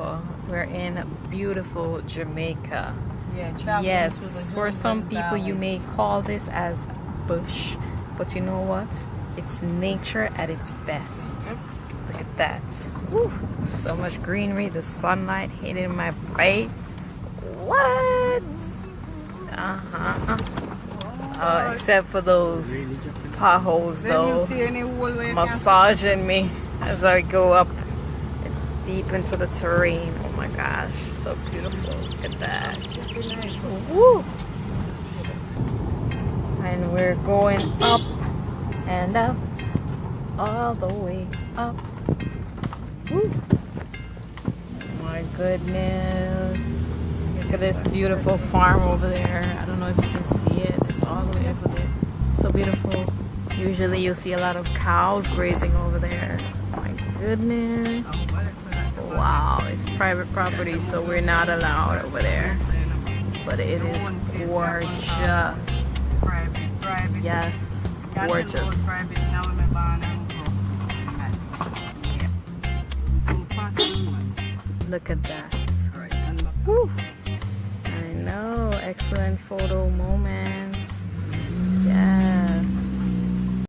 beautiful. We're in beautiful Jamaica. Yeah, Yes, for some people you may call this as bush, but you know what? It's nature at its best. Look at that. Woo. So much greenery, the sunlight hitting my face. What? Except for those potholes though, massaging me as I go up deep into the terrain. Oh my gosh, so beautiful. Look at that. Woo. And we're going up and up, all the way up. Woo. Oh my goodness. Look at this beautiful farm over there. I don't know if you can see it. It's all the way over there. So beautiful. Usually you'll see a lot of cows grazing over there. Oh my goodness. Wow, it's private property, so we're not allowed over there. But it is gorgeous. Yes, gorgeous. Look at that. Woo. I know, excellent photo moment.